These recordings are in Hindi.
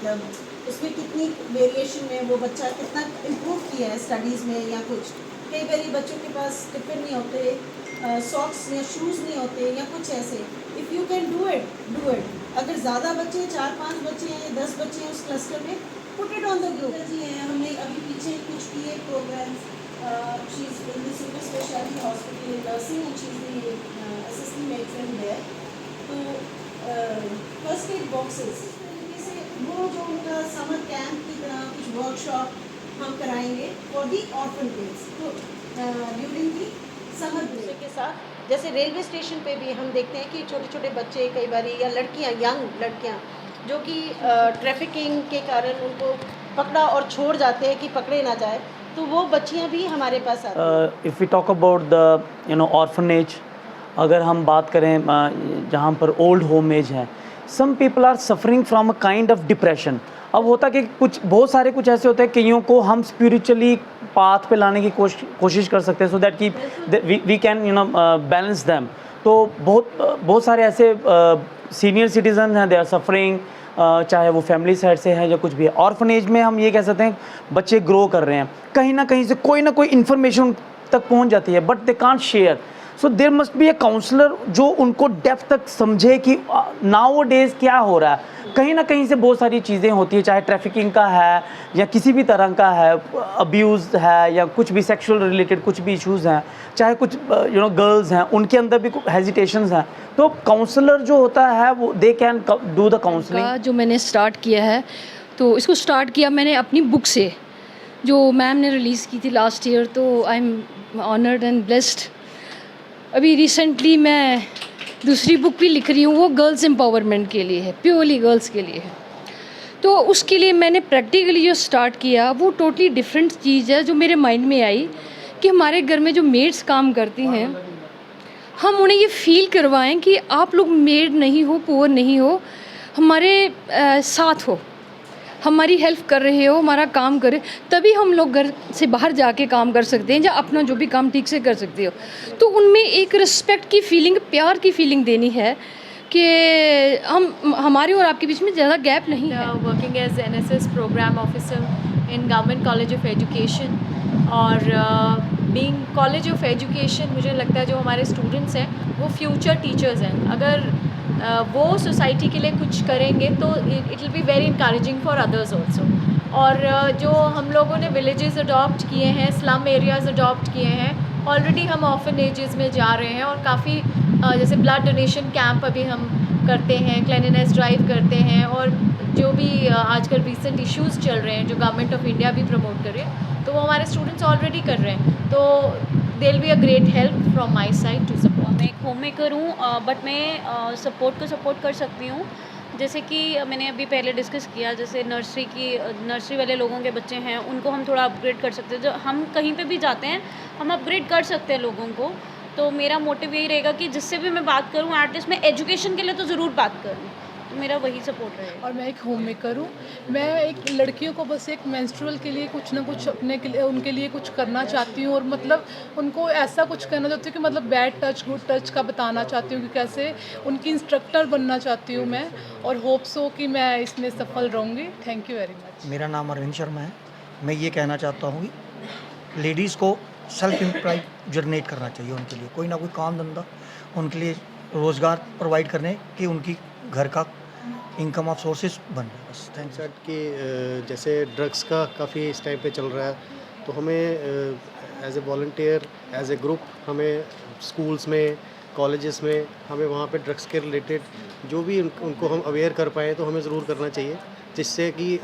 मतलब उसमें कितनी वेरिएशन में वो बच्चा कितना इम्प्रूव किया है स्टडीज़ में या कुछ। कई बार बच्चों के पास टिफिन नहीं होते, सॉक्स या शूज़ नहीं होते या कुछ ऐसे। If you can do it, do it. अगर ज़्यादा बच्चे 4-5 बच्चे हैं या 10 बच्चे हैं उस क्लस्टर में, put it on the group. जी हैं, हमने अभी पीछे कुछ किए programs. She is in the super speciality hospital in nursing and she is the assistant matron there. तो फर्स्ट एड बॉक्सेस से वो जो उनका समर कैंप की तरह कुछ वर्कशॉप हम कराएंगे फॉर दी ऑर्फन किड्स। तो ड्यूरिंग दी समर ब्रेक के साथ जैसे रेलवे स्टेशन पे भी हम देखते हैं कि छोटे छोटे बच्चे कई बार या लड़कियां, यंग लड़कियां जो कि ट्रैफिकिंग के कारण उनको पकड़ा और छोड़ जाते हैं कि पकड़े ना जाए, तो वो बच्चियां भी हमारे पास आती हैं। If we talk about the orphanage, अगर हम बात करें जहाँ पर ओल्ड होम एज है, some people are suffering from a kind of depression. अब होता कि बहुत सारे कुछ ऐसे होते हैं, कईयों को हम स्पिरिचुअली पाथ पे लाने की कोशिश कर सकते हैं सो दैट कि वी कैन बैलेंस दैम। तो बहुत सारे ऐसे सीनियर सिटीजन हैं, दे आर सफरिंग, चाहे वो फैमिली साइड से है या कुछ भी है। ऑर्फनेज में हम ये कह सकते हैं बच्चे ग्रो कर रहे हैं, कहीं ना कहीं से कोई ना कोई इन्फॉर्मेशन तक पहुंच जाती है, but they can't share. So there must be a counsellor जो उनको डेप्थ तक समझे कि नाउ डेज क्या हो रहा है। कहीं ना कहीं से बहुत सारी चीज़ें होती है, चाहे ट्रैफिकिंग का है या किसी भी तरह का है, अब्यूज़ है या कुछ भी सेक्सुअल रिलेटेड कुछ भी इश्यूज़ हैं, चाहे कुछ गर्ल्स हैं उनके अंदर भी हेजिटेशंस हैं। तो काउंसलर जो होता है वो they can do the counselling. जो मैंने स्टार्ट किया है, तो इसको स्टार्ट किया मैंने अपनी बुक से जो मैम ने रिलीज़ की थी लास्ट ईयर। तो I am honoured and blessed. अभी रिसेंटली मैं दूसरी बुक भी लिख रही हूँ, वो गर्ल्स एम्पावरमेंट के लिए है, प्योरली गर्ल्स के लिए है। तो उसके लिए मैंने प्रैक्टिकली जो स्टार्ट किया वो टोटली डिफरेंट चीज़ है जो मेरे माइंड में आई कि हमारे घर में जो मेड्स काम करती हैं, हम उन्हें ये फील करवाएं कि आप लोग मेड नहीं हो, पुअर नहीं हो, हमारे साथ हो, हमारी हेल्प कर रहे हो, हमारा काम करे, तभी हम लोग घर से बाहर जाके काम कर सकते हैं या अपना जो भी काम ठीक से कर सकते हो। तो उनमें एक रिस्पेक्ट की फीलिंग, प्यार की फीलिंग देनी है कि हमारे और आपके बीच में ज़्यादा गैप नहीं है। Working as NSS programme officer in government college of education, और बीइंग कॉलेज ऑफ एजुकेशन मुझे लगता है जो हमारे स्टूडेंट्स हैं वो फ्यूचर टीचर्स हैं। अगर वो सोसाइटी के लिए कुछ करेंगे तो it will be very encouraging for others also. और जो हम लोगों ने विलेजेस अडॉप्ट किए हैं, स्लम एरियाज़ अडॉप्ट किए हैं, ऑलरेडी हम ऑर्फनेजेस में जा रहे हैं और काफ़ी जैसे ब्लड डोनेशन कैंप अभी हम करते हैं, क्लीनलीनेस ड्राइव करते हैं, और जो भी आजकल रिसेंट इश्यूज़ चल रहे हैं जो गवर्नमेंट ऑफ इंडिया भी प्रमोट कर रहे हैं, तो वो हमारे स्टूडेंट्स ऑलरेडी कर रहे हैं। तो they will be a great help from my side to support. मैं एक होम मेकर हूँ, बट मैं सपोर्ट कर सकती हूँ। जैसे कि मैंने अभी पहले डिस्कस किया, जैसे नर्सरी वाले लोगों के बच्चे हैं, उनको हम थोड़ा अपग्रेड कर सकते हैं। जो हम कहीं पे भी जाते हैं हम अपग्रेड कर सकते हैं लोगों को। तो मेरा मोटिव यही रहेगा कि जिससे भी मैं बात करूँ, एटलीस्ट मैं एजुकेशन के लिए तो ज़रूर बात करूँ, तो मेरा वही सपोर्ट रहेगा। और मैं एक होम मेकर हूँ। मैं एक लड़कियों को बस एक मेंस्ट्रुअल के लिए कुछ ना कुछ अपने के लिए, उनके लिए कुछ करना चाहती हूँ, और मतलब उनको ऐसा कुछ करना चाहती हूँ कि मतलब बैड टच गुड टच का बताना चाहती हूँ कि कैसे उनकी इंस्ट्रक्टर बनना चाहती हूँ मैं, और होप सो कि मैं इसमें सफल रहूँगी। Thank you very much. मेरा नाम अरविंद शर्मा है। मैं ये कहना चाहता हूँ कि लेडीज़ को सेल्फ एम्प्लॉय जनरेट करना चाहिए, उनके लिए कोई ना कोई काम धंधा, उनके लिए रोज़गार प्रोवाइड करने कि उनकी घर का इनकम ऑफ सोर्सेज बन जाए। बस थैंक यू। कि जैसे ड्रग्स का काफ़ी इस टाइम पे चल रहा है, तो हमें as a volunteer, as a group, हमें स्कूल्स में, कॉलेजेस में, हमें वहाँ पे ड्रग्स के रिलेटेड जो भी उनको हम अवेयर कर पाएँ तो हमें ज़रूर करना चाहिए, जिससे कि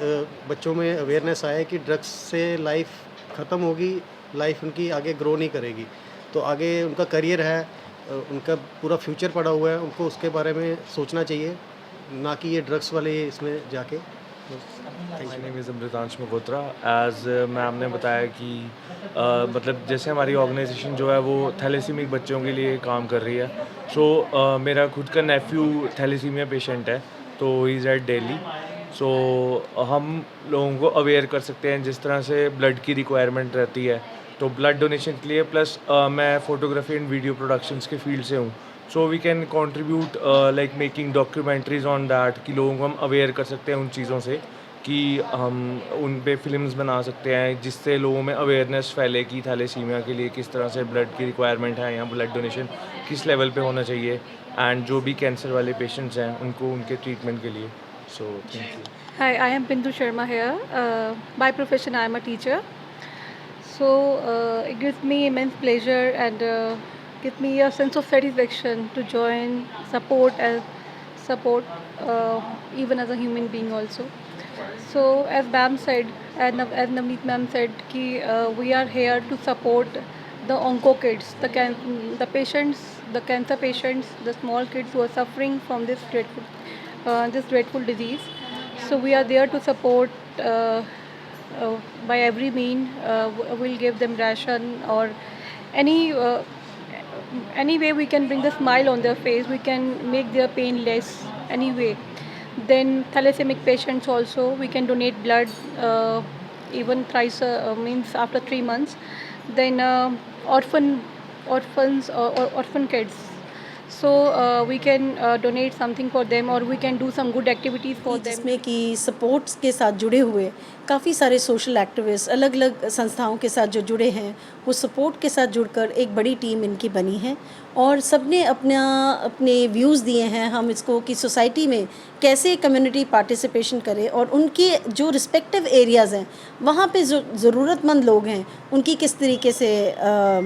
बच्चों में अवेयरनेस आए कि ड्रग्स से लाइफ ख़त्म होगी, लाइफ उनकी आगे ग्रो नहीं करेगी। तो आगे उनका करियर है, उनका पूरा फ्यूचर पड़ा हुआ है, उनको उसके बारे में सोचना चाहिए, ना कि ये ड्रग्स वाले इसमें जाके। My name is Amritansh Magotra. As ma'am ने बताया कि मतलब जैसे हमारी ऑर्गेनाइजेशन जो है वो थैलेसीमिक बच्चों के लिए काम कर रही है। सो मेरा खुद का नेफ्यू थैलेसीमिया पेशेंट है, तो ही इज़ एट दिल्ली। सो हम लोगों को अवेयर कर सकते हैं जिस तरह से ब्लड की रिक्वायरमेंट रहती है, तो ब्लड डोनेशन के लिए। प्लस मैं फ़ोटोग्राफी एंड वीडियो प्रोडक्शंस के फील्ड से हूँ, so we can contribute like making documentaries on that, कि लोगों को हम अवेयर कर सकते हैं उन चीज़ों से कि हम उन पे फिल्म्स बना सकते हैं जिससे लोगों में अवेयरनेस फैले कि थैलेसीमिया के लिए किस तरह से ब्लड की रिक्वायरमेंट है या ब्लड डोनेशन किस लेवल पे होना चाहिए, एंड जो भी कैंसर वाले पेशेंट्स हैं उनको उनके ट्रीटमेंट के लिए। So thank you. Hi, I am Bindu Sharma here. By profession, I am a teacher. So it gives me immense pleasure and gives me a sense of satisfaction to join, support even as a human being also. So as ma'am said, as Navneet ma'am said, ki we are here to support the onco kids, the patients, the cancer patients, the small kids who are suffering from this dreadful disease. So we are there to support by every mean. We'll give them ration or any way we can bring the smile on their face. We can make their pain less anyway. Then thalassaemic patients also, we can donate blood even thrice, means after 3 months. Then orphans or orphan kids. So we can donate something for them or we can do some good activities for them. जिसमें कि सपोर्ट्स के साथ जुड़े हुए काफ़ी सारे सोशल एक्टिविस्ट अलग अलग संस्थाओं के साथ जो जुड़े हैं वो सपोर्ट के साथ जुड़कर एक बड़ी टीम इनकी बनी है और सबने अपने व्यूज़ दिए हैं हम इसको कि सोसाइटी में कैसे कम्युनिटी पार्टिसिपेशन करें और उनके जो रिस्पेक्टिव एरियाज़ हैं वहाँ पे जो ज़रूरतमंद लोग हैं उनकी किस तरीके से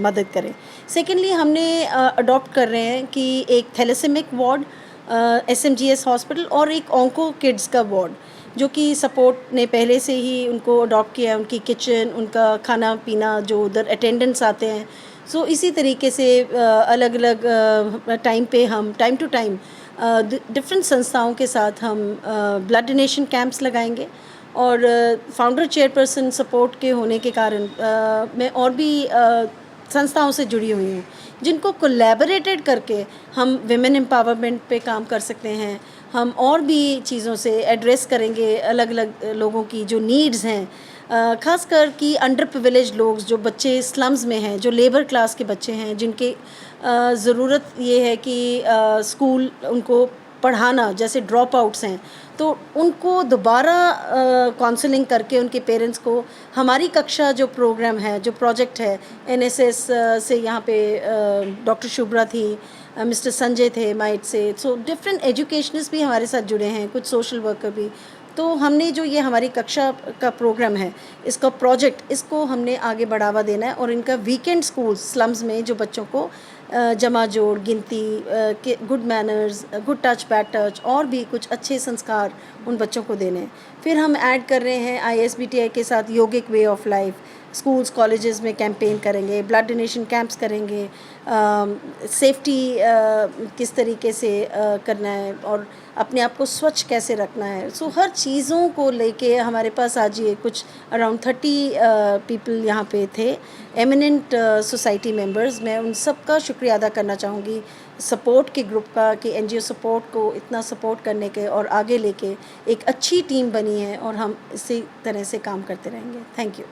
मदद करें। सेकेंडली हमने अडॉप्ट कर रहे हैं कि एक थैलेसेमिक वार्ड SMGS हॉस्पिटल और एक ऑन्को किड्स का वार्ड जो कि सपोर्ट ने पहले से ही उनको अडॉप्ट किया है, उनकी किचन, उनका खाना पीना, जो उधर अटेंडेंट्स आते हैं। सो इसी तरीके से अलग अलग टाइम पे हम टाइम टू टाइम डिफरेंट संस्थाओं के साथ हम ब्लड डोनेशन कैंप्स लगाएंगे और फाउंडर चेयरपर्सन सपोर्ट के होने के कारण मैं और भी संस्थाओं से जुड़ी हुई हूँ जिनको कोलैबोरेटेड करके हम विमेन एम्पावरमेंट पे काम कर सकते हैं। हम और भी चीज़ों से एड्रेस करेंगे अलग अलग लोगों की जो नीड्स हैं, ख़ासकर कि अंडर प्रिविलेज लोग जो बच्चे स्लम्स में हैं, जो लेबर क्लास के बच्चे हैं जिनके ज़रूरत ये है कि स्कूल उनको पढ़ाना, जैसे ड्रॉप आउट्स हैं तो उनको दोबारा काउंसलिंग करके उनके पेरेंट्स को हमारी कक्षा जो प्रोग्राम है, जो प्रोजेक्ट है NSS से यहाँ पे डॉक्टर शुभ्रा थी, मिस्टर संजय थे might say, so different educationist भी हमारे साथ जुड़े हैं, कुछ सोशल वर्कर भी। तो हमने जो ये हमारी कक्षा का प्रोग्राम है, इसका प्रोजेक्ट, इसको हमने आगे बढ़ावा देना है और इनका वीकेंड स्कूल स्लम्स में जो बच्चों को जमा जोड़, गिनती, good manners, good touch, bad touch और भी कुछ अच्छे संस्कार उन बच्चों को देने हैं। फिर हम ऐड कर रहे हैं ISBTI के साथ yogic way of life, schools colleges में कैंपेन करेंगे, ब्लड डोनेशन कैंप्स करेंगे, सेफ्टी किस तरीके से करना है और अपने आप को स्वच्छ कैसे रखना है। सो हर चीज़ों को लेके हमारे पास आज ये कुछ अराउंड 30 पीपल यहाँ पे थे, एमिनेंट सोसाइटी मेंबर्स। मैं उन सब का शुक्रिया अदा करना चाहूँगी सपोर्ट के ग्रुप का कि NGO सपोर्ट को इतना सपोर्ट करने के और आगे लेके एक अच्छी टीम बनी है और हम इसी तरह से काम करते रहेंगे। Thank you.